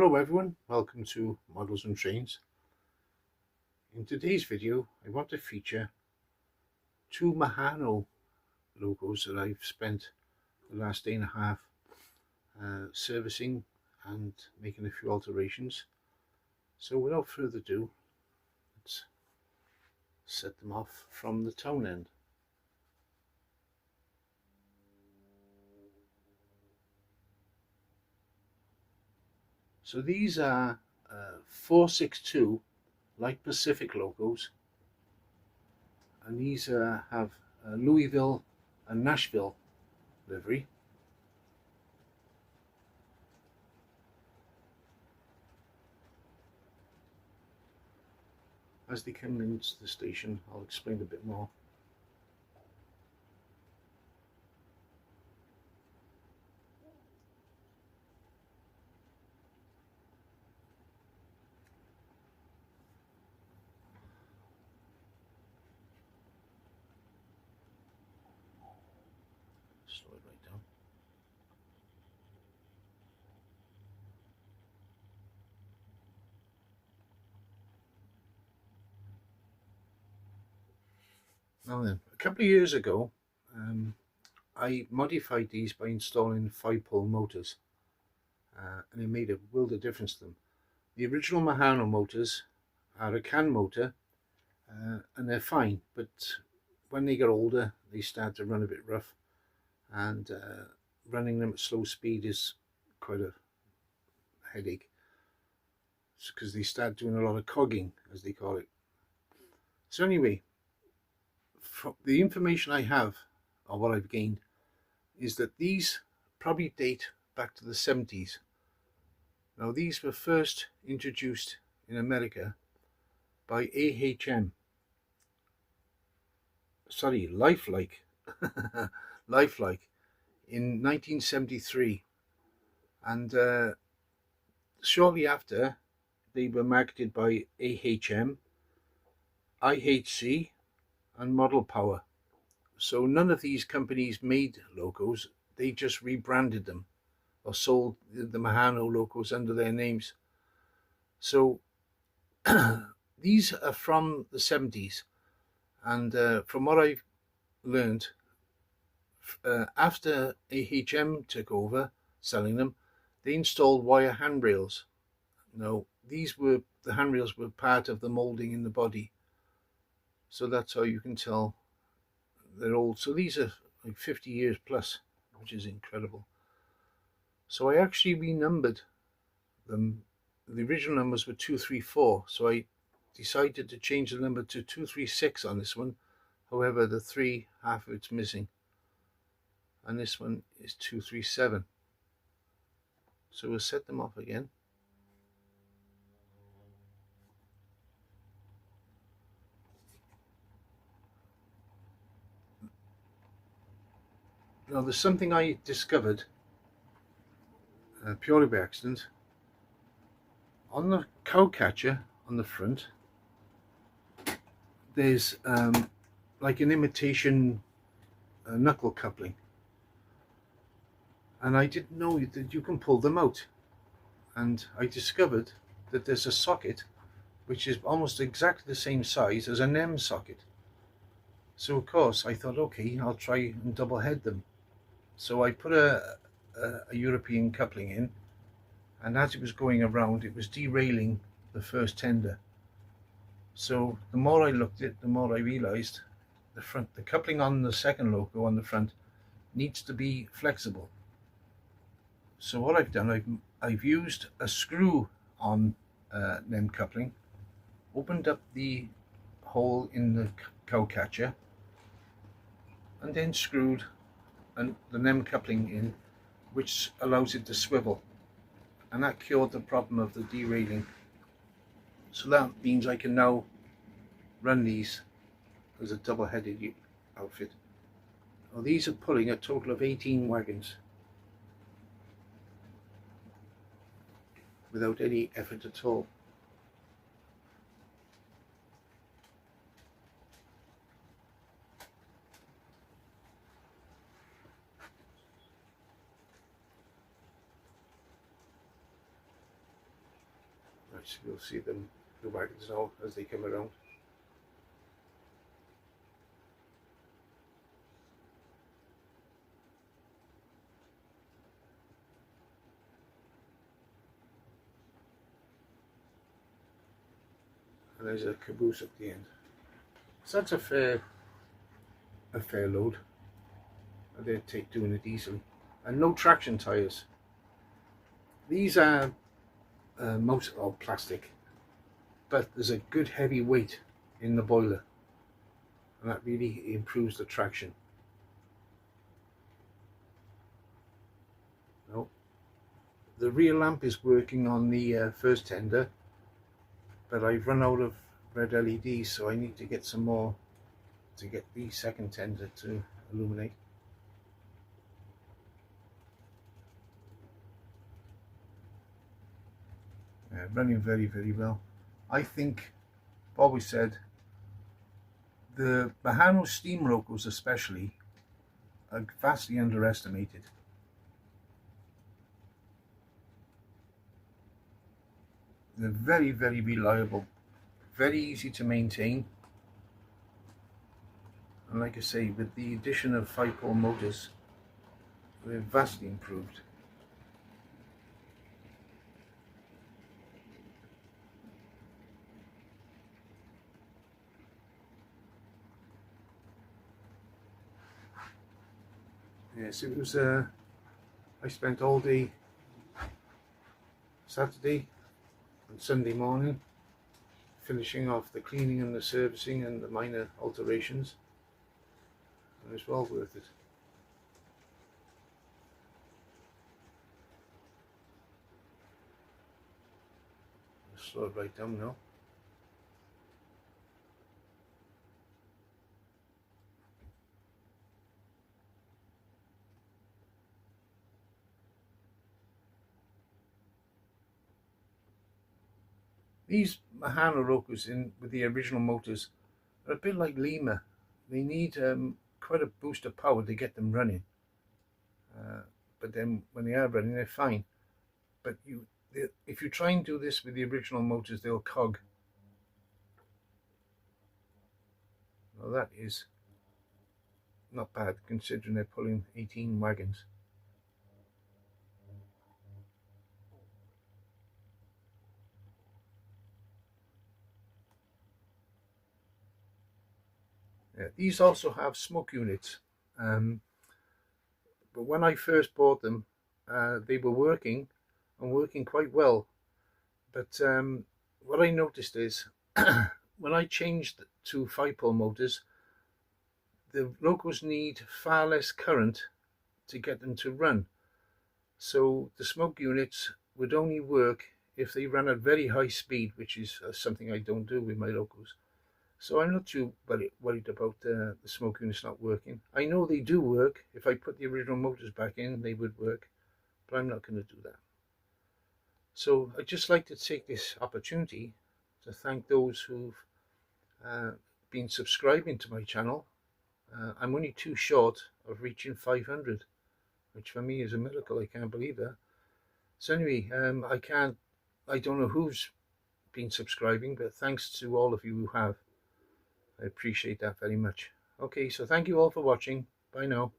Hello everyone, welcome to Models and Trains. In today's video I want to feature two Mehano logos that I've spent the last day and a half servicing and making a few alterations. So without further ado, let's set them off from the town end. So these are 462 Light Pacific logos, and these have Louisville and Nashville livery. As they come into the station, I'll explain a bit more. Slow it right down. Now then, a couple of years ago, I modified these by installing 5-pole motors, and it made a world of difference to them. The original Mehano motors are a can motor, and they're fine, but when they get older they start to run a bit rough, and running them at slow speed is quite a headache, because they start doing a lot of cogging, as they call it. So anyway, from the information I have, or what I've gained, is that these probably date back to the 70s. Now these were first introduced in America by Lifelike Lifelike in 1973, and shortly after they were marketed by AHM, IHC and Model Power. So none of these companies made logos, they just rebranded them or sold the Mehano logos under their names. So these are from the 70s, and from what I've learned, after AHM took over selling them, they installed wire handrails. Now the handrails were part of the moulding in the body, so that's how you can tell they're old. So these are like 50 years plus, which is incredible. So I actually renumbered them. The original numbers were 234, so I decided to change the number to 236 on this one. However, the 3, half of it's missing, and this one is 237. So we'll set them off again. Now there's something I discovered purely by accident. On the cow catcher on the front, there's like an imitation knuckle coupling, and I didn't know that you can pull them out, and I discovered that there's a socket which is almost exactly the same size as an M socket. So of course I thought, okay, I'll try and double head them. So I put a European coupling in, and as it was going around, it was derailing the first tender. So the more I looked at it, the more I realized the coupling on the second logo on the front needs to be flexible. So what I've done, I've used a screw on NEM coupling, opened up the hole in the cow catcher, and then screwed the NEM coupling in, which allows it to swivel, and that cured the problem of the derailing. So that means I can now run these as a double-headed outfit. Now these are pulling a total of 18 wagons without any effort at all. Right, you'll see them, the wagons now as they come around. And there's a caboose at the end. So that's a fair load. They'd take doing it easily. And no traction tyres. These are most all plastic, but there's a good heavy weight in the boiler, and that really improves the traction. No, the rear lamp is working on the first tender, but I've run out of red LEDs, so I need to get some more to get the second tender to illuminate. Running very, very well. I think I've always said the Mehano steam locos especially are vastly underestimated. They're very, very reliable, very easy to maintain, and like I say, with the addition of 5-pole motors, they're vastly improved. Yes, it was. I spent all day Saturday and Sunday morning finishing off the cleaning and the servicing and the minor alterations, and it's well worth it. I'll slow it right down now. These Mehano locos with the original motors are a bit like Lima. They need quite a boost of power to get them running. But then when they are running, they're fine. But if you try and do this with the original motors, they'll cog. Well, that is not bad considering they're pulling 18 wagons. Yeah, these also have smoke units, but when I first bought them, they were working and working quite well. But what I noticed is when I changed to 5-pole motors, the locos need far less current to get them to run. So the smoke units would only work if they ran at very high speed, which is something I don't do with my locos. So I'm not too worried about the smoke units not working. I know they do work. If I put the original motors back in, they would work, but I'm not going to do that. So I'd just like to take this opportunity to thank those who've been subscribing to my channel. I'm only too short of reaching 500, which for me is a miracle. I can't believe that. So anyway, I don't know who's been subscribing, but thanks to all of you who have. I appreciate that very much. Okay, so thank you all for watching. Bye now.